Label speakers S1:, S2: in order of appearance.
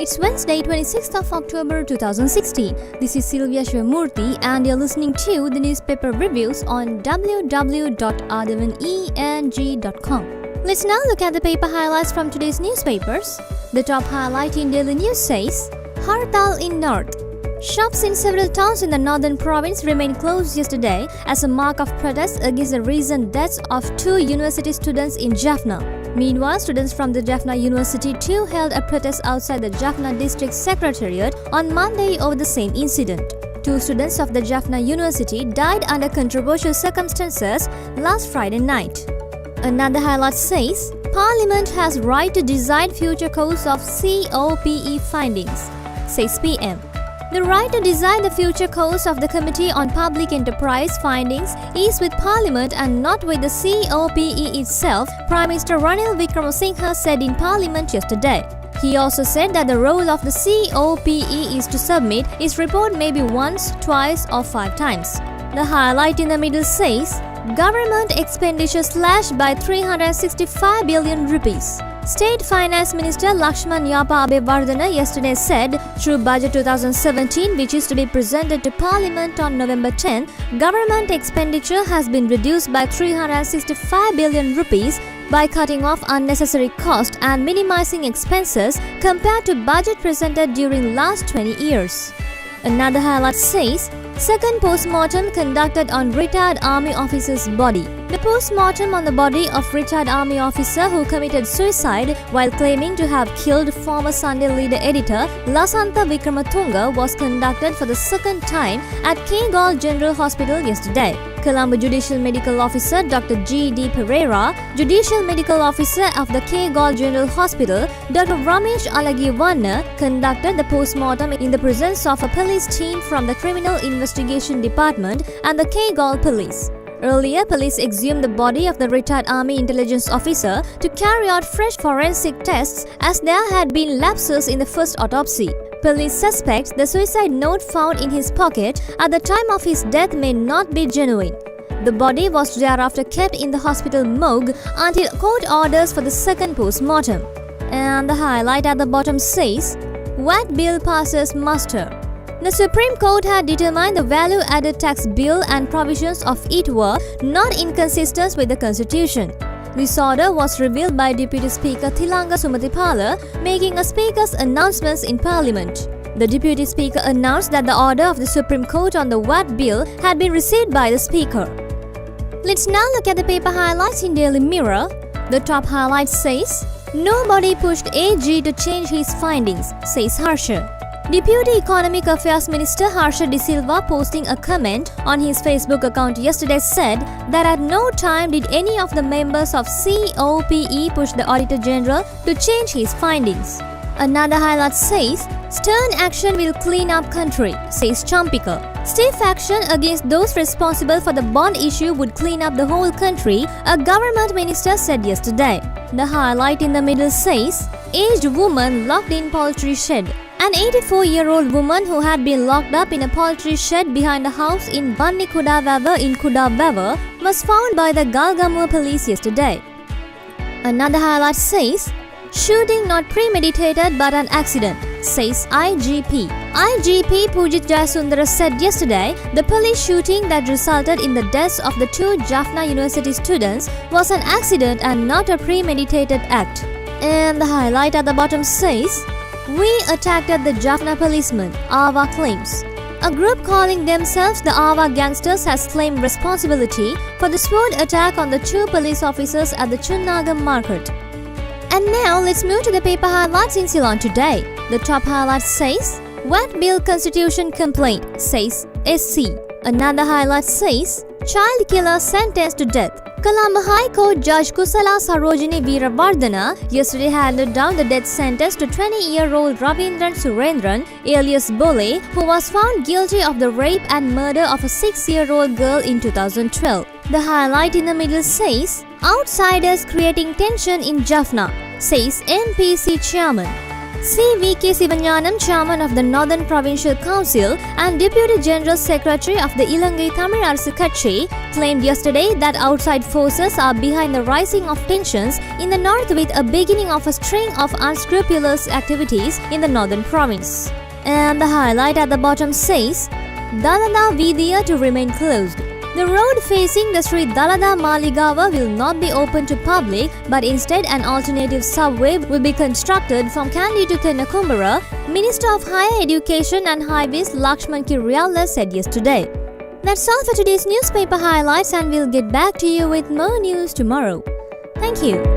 S1: It's Wednesday, 26th of October 2016. This is Sylvia Shivamurthy and you're listening to the newspaper reviews on www.athavaneng.com. Let's now look at the paper highlights from today's newspapers. The top highlight in Daily News says, Hartal in North. Shops in several towns in the northern province remained closed yesterday as a mark of protest against the recent deaths of two university students in Jaffna. Meanwhile, students from the Jaffna University too held a protest outside the Jaffna District Secretariat on Monday over the same incident. Two students of the Jaffna University died under controversial circumstances last Friday night. Another highlight says, Parliament has right to decide future course of COPE findings, says PM. The right to decide the future course of the Committee on Public Enterprise findings is with Parliament and not with the COPE itself, Prime Minister Ranil Wickremesinghe said in Parliament yesterday. He also said that the role of the COPE is to submit its report maybe once, twice or 5 times. The highlight in the middle says, Government expenditure slashed by 365 billion rupees. State Finance Minister Lakshman Yapa Abeyewardena yesterday said, through Budget 2017, which is to be presented to Parliament on November 10, government expenditure has been reduced by 365 billion rupees by cutting off unnecessary cost and minimizing expenses compared to budget presented during last 20 years. Another highlight says, second post-mortem conducted on retired army officer's body. The post-mortem on the body of retired army officer who committed suicide while claiming to have killed former Sunday leader editor Lasantha Wickrematunge was conducted for the second time at K-Gol General Hospital yesterday. Colombo Judicial Medical Officer Dr. G.D. Pereira, Judicial Medical Officer of the K-Gol General Hospital, Dr. Ramesh Alagivanna, conducted the post-mortem in the presence of a police team from the Criminal Investigation Department and the K-Gol Police. Earlier, police exhumed the body of the retired Army Intelligence Officer to carry out fresh forensic tests as there had been lapses in the first autopsy. Police suspect the suicide note found in his pocket at the time of his death may not be genuine. The body was thereafter kept in the hospital morgue until court orders for the second post-mortem. And the highlight at the bottom says, VAT bill passes muster. The Supreme Court had determined the value-added tax bill and provisions of it were not inconsistent with the Constitution. This order was revealed by Deputy Speaker Thilanga Sumathipala, making a Speaker's announcements in Parliament. The Deputy Speaker announced that the order of the Supreme Court on the VAT bill had been received by the Speaker. Let's now look at the paper highlights in Daily Mirror. The top highlight says, Nobody pushed AG to change his findings, says Harsha. Deputy Economic Affairs Minister Harsha De Silva, posting a comment on his Facebook account yesterday, said that at no time did any of the members of COPE push the Auditor General to change his findings. Another highlight says, Stern action will clean up country, says Champika. Stiff action against those responsible for the bond issue would clean up the whole country, a government minister said yesterday. The highlight in the middle says, Aged woman locked in poultry shed. An 84-year-old woman who had been locked up in a poultry shed behind a house in Banni Kudavawa in Kudavawa was found by the Galgamur police yesterday. Another highlight says, Shooting not premeditated but an accident, says IGP. IGP Pujit Jayasundara said yesterday the police shooting that resulted in the deaths of the two Jaffna University students was an accident and not a premeditated act. And the highlight at the bottom says, We attacked the Jaffna policemen, Ava claims. A group calling themselves the Ava Gangsters has claimed responsibility for the sword attack on the two police officers at the Chunnagam market. And now let's move to the paper highlights in Ceylon today. The top highlight says, VAT bill constitution complaint, says SC. Another highlight says, Child killer sentenced to death. Colombo High Court Judge Kusala Sarojini Veerawardena yesterday handed down the death sentence to 20-year-old Ravindran Surendran, alias Bole, who was found guilty of the rape and murder of a 6-year-old girl in 2012. The highlight in the middle says, Outsiders creating tension in Jaffna, says MPC chairman. C.V.K. Sivanyanam, chairman of the Northern Provincial Council and Deputy General Secretary of the Ilangai Tamil Arasu Katchi, claimed yesterday that outside forces are behind the rising of tensions in the north with a beginning of a string of unscrupulous activities in the northern province. And the highlight at the bottom says, Dalada Vidya to remain closed. The road facing the Sri Dalada Maligawa will not be open to public, but instead an alternative subway will be constructed from Kandy to Tennakumbara, Minister of Higher Education and Highways Lakshman Kiryala said yesterday. That's all for today's newspaper highlights, and we'll get back to you with more news tomorrow. Thank you.